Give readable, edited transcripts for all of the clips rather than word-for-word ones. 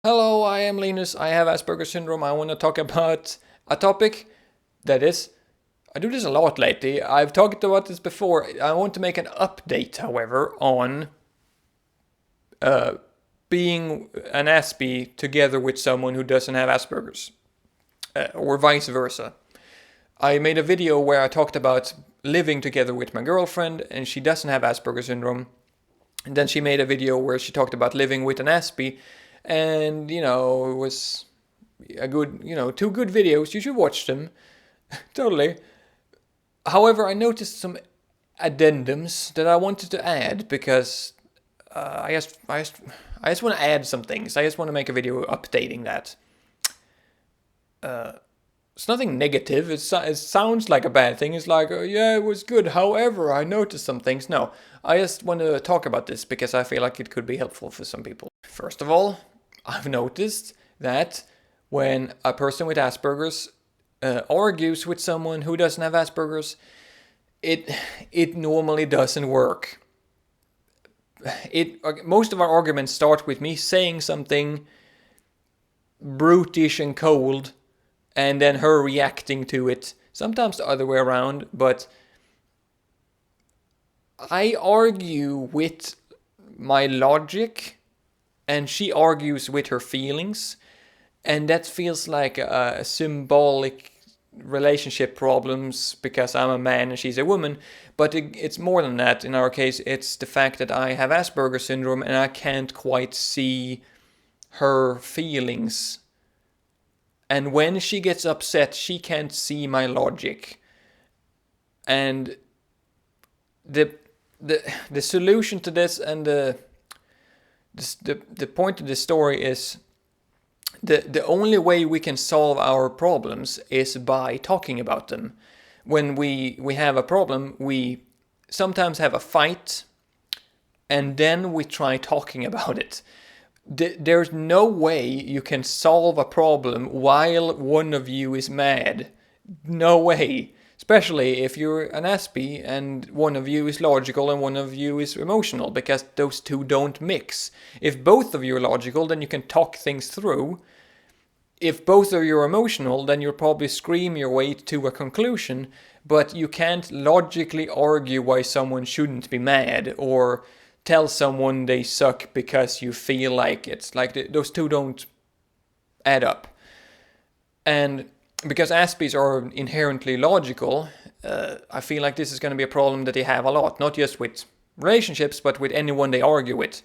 Hello, I am Linus. I have Asperger syndrome. I want to talk about a topic that is. I do this a lot lately. I've talked about this before. I want to make an update, however, on uh, being an aspie together with someone who doesn't have Asperger's, or vice versa. I made a video where I talked about living together with my girlfriend, and she doesn't have Asperger syndrome. And then she made a video where she talked about living with an aspie, and it was a good, two good videos. You should watch them. Totally. However, I noticed some addendums that I wanted to add because I just want to add some things. I just want to make a video updating that. It's nothing negative. It sounds like a bad thing. It's like, yeah, it was good. However, I noticed some things. No, I just want to talk about this because I feel like it could be helpful for some people. First of all, I've noticed that when a person with Asperger's argues with someone who doesn't have Asperger's, it normally doesn't work. Most of our arguments start with me saying something brutish and cold, and then her reacting to it. Sometimes the other way around, but I argue with my logic, and she argues with her feelings, and that feels like a symbolic relationship problems because I'm a man and she's a woman, but it's more than that. In our case, it's the fact that I have Asperger syndrome and I can't quite see her feelings. And when she gets upset, she can't see my logic. And the solution to this, and the point of this story is the only way we can solve our problems is by talking about them. When we have a problem, we sometimes have a fight, and then we try talking about it. There's no way you can solve a problem while one of you is mad. No way. Especially if you're an aspie and one of you is logical and one of you is emotional, because those two don't mix. If both of you are logical, then you can talk things through. If both of you are emotional, then you'll probably scream your way to a conclusion, but you can't logically argue why someone shouldn't be mad, or tell someone they suck because you feel like it's like those two don't add up. And because Aspies are inherently logical, I feel like this is going to be a problem that they have a lot, not just with relationships, but with anyone they argue with.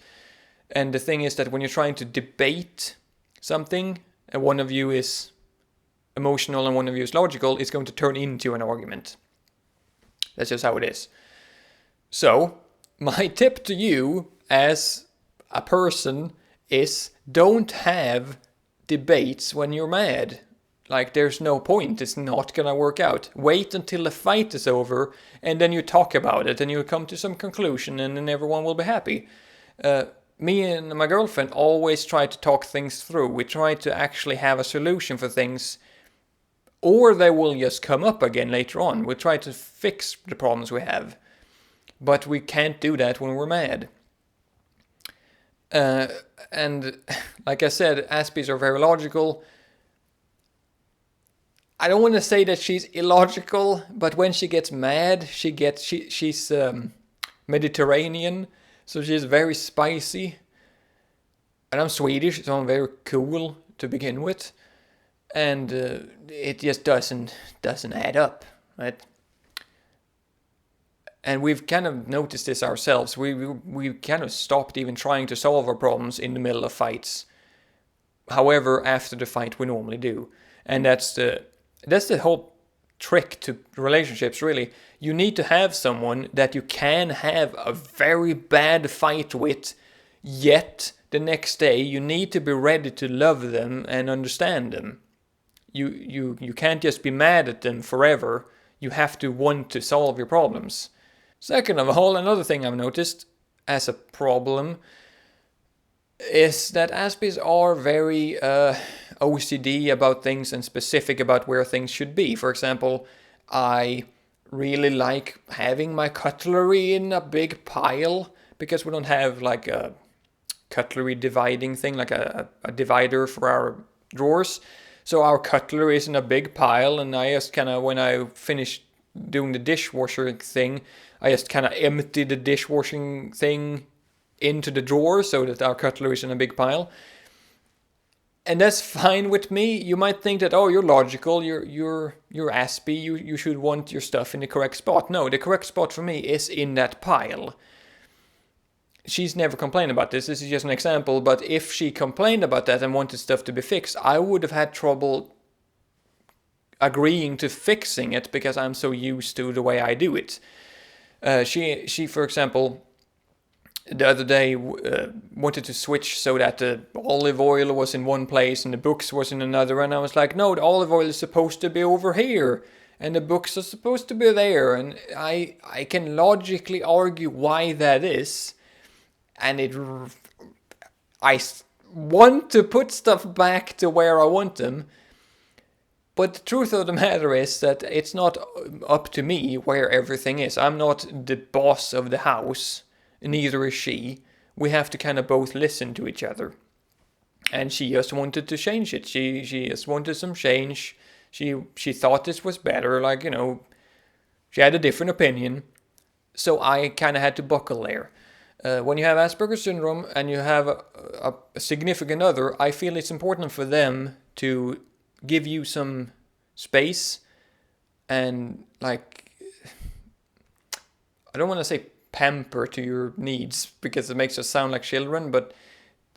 And the thing is that when you're trying to debate something, and one of you is emotional and one of you is logical, it's going to turn into an argument. That's just how it is. So, my tip to you as a person is don't have debates when you're mad. Like, there's no point. It's not gonna work out. Wait until the fight is over, and then you talk about it, and you come to some conclusion, and then everyone will be happy. Me and my girlfriend always try to talk things through. We try to actually have a solution for things, or they will just come up again later on. We try to fix the problems we have. But we can't do that when we're mad. And like I said, Aspies are very logical. I don't want to say that she's illogical, but when she gets mad, she's Mediterranean, so she's very spicy. And I'm Swedish, so I'm very cool to begin with, and it just doesn't add up, right? And we've kind of noticed this ourselves. We kind of stopped even trying to solve our problems in the middle of fights. However, after the fight, we normally do, and that's the whole trick to relationships. Really, you need to have someone that you can have a very bad fight with, yet the next day you need to be ready to love them and understand them. You can't just be mad at them forever. You have to want to solve your problems. Second of all, another thing I've noticed as a problem is that Aspies are very OCD about things and specific about where things should be. For example, I really like having my cutlery in a big pile because we don't have like a cutlery dividing thing, like a divider for our drawers. So our cutlery is in a big pile, and I just kind of, when I finished doing the dishwasher thing, I just kind of emptied the dishwashing thing into the drawer so that our cutlery is in a big pile. And that's fine with me. You might think that, oh, you're logical, you're aspie, you should want your stuff in the correct spot. No, the correct spot for me is in that pile. She's never complained about this. This is just an example. But if she complained about that and wanted stuff to be fixed, I would have had trouble agreeing to fixing it because I'm so used to the way I do it. She, for example, the other day wanted to switch so that the olive oil was in one place and the books was in another. And I was like, no, the olive oil is supposed to be over here. And the books are supposed to be there. And I can logically argue why that is. And I want to put stuff back to where I want them. But the truth of the matter is that it's not up to me where everything is. I'm not the boss of the house. Neither is she. We have to kind of both listen to each other. And she just wanted to change it. She just wanted some change. She thought this was better. Like, she had a different opinion. So I kind of had to buckle there. When you have Asperger syndrome and you have a significant other, I feel it's important for them to give you some space and, like, I don't want to say pamper to your needs because it makes us sound like children, but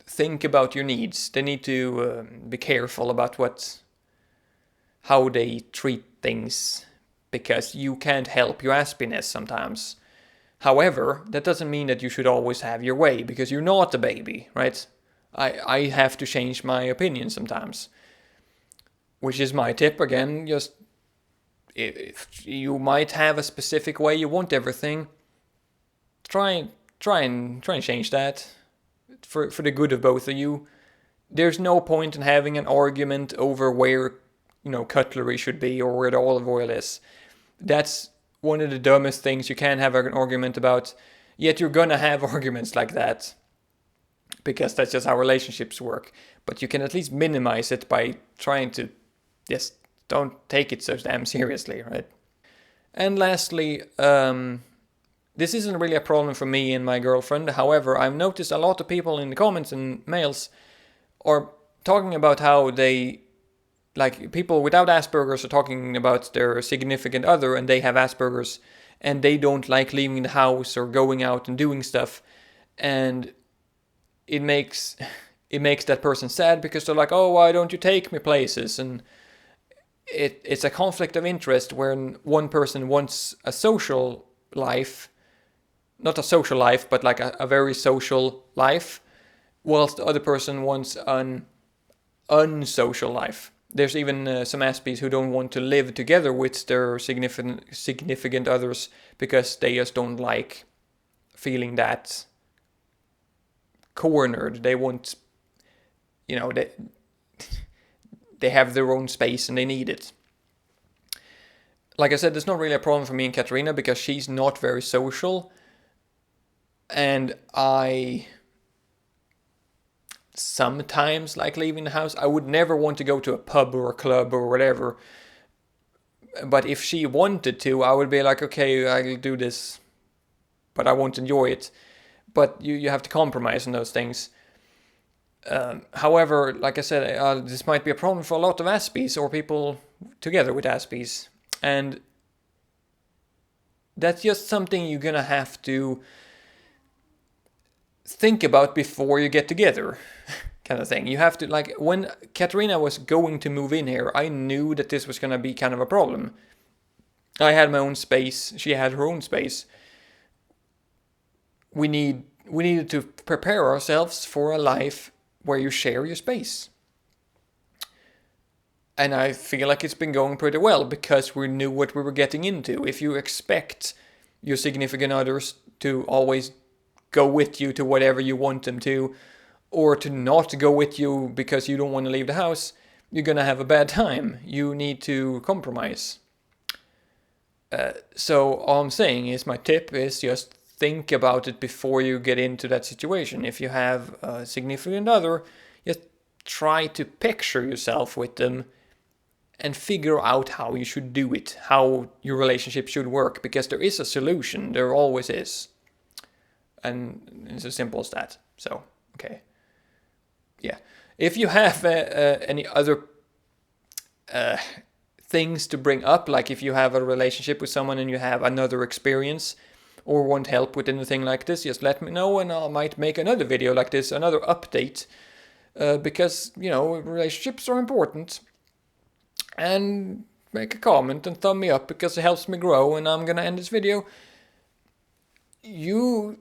think about your needs. They need to be careful about how they treat things because you can't help your aspiness sometimes. However, that doesn't mean that you should always have your way, because you're not a baby, right? I have to change my opinion sometimes. Which is my tip again, just if you might have a specific way you want everything, try and change that for the good of both of you. There's no point in having an argument over where, cutlery should be or where the olive oil is. That's one of the dumbest things you can have an argument about, yet you're gonna have arguments like that because that's just how relationships work. But you can at least minimize it by trying to just don't take it so damn seriously, right? And lastly, this isn't really a problem for me and my girlfriend. However, I've noticed a lot of people in the comments and mails are talking about how they, like, people without Asperger's are talking about their significant other and they have Asperger's and they don't like leaving the house or going out and doing stuff. And it makes that person sad because they're like, oh, why don't you take me places? And it's a conflict of interest when one person wants a social life, not a social life, but like a very social life, whilst the other person wants an unsocial life. There's even some aspies who don't want to live together with their significant others because they just don't like feeling that cornered. They want, they have their own space and they need it. Like I said, it's not really a problem for me and Katarina because she's not very social. And I sometimes like leaving the house. I would never want to go to a pub or a club or whatever. But if she wanted to, I would be like, okay, I'll do this, but I won't enjoy it. But you have to compromise on those things. However, like I said, this might be a problem for a lot of aspies or people together with aspies. And that's just something you're gonna have to think about before you get together, kind of thing. You have to, like, when Katarina was going to move in here, I knew that this was gonna be kind of a problem. I had my own space, she had her own space. We needed to prepare ourselves for a life where you share your space. And I feel like it's been going pretty well because we knew what we were getting into. If you expect your significant others to always go with you to whatever you want them to, or to not go with you because you don't want to leave the house, you're gonna have a bad time. You need to compromise. So all I'm saying is my tip is just think about it before you get into that situation. If you have a significant other, just try to picture yourself with them and figure out how you should do it, how your relationship should work, because there is a solution, there always is. And it's as simple as that. So, okay. Yeah. If you have any other things to bring up, like if you have a relationship with someone and you have another experience or want help with anything like this, just let me know and I might make another video like this, another update, because, relationships are important. And make a comment and thumb me up because it helps me grow. And I'm gonna end this video. You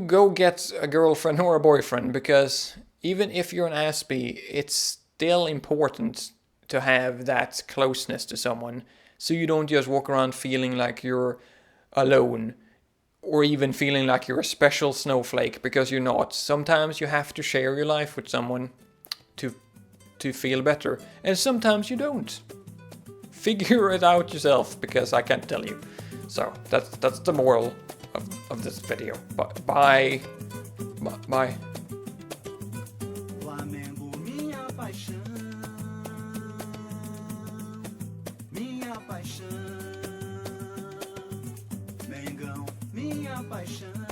go get a girlfriend or a boyfriend, because even if you're an aspie, it's still important to have that closeness to someone, so you don't just walk around feeling like you're alone, or even feeling like you're a special snowflake, because you're not. Sometimes you have to share your life with someone to feel better, and sometimes you don't. Figure it out yourself, because I can't tell you. So that's the moral of this video. Bye. Bye. Flamengo, minha paixão, minha paixão. Mengão, minha paixão.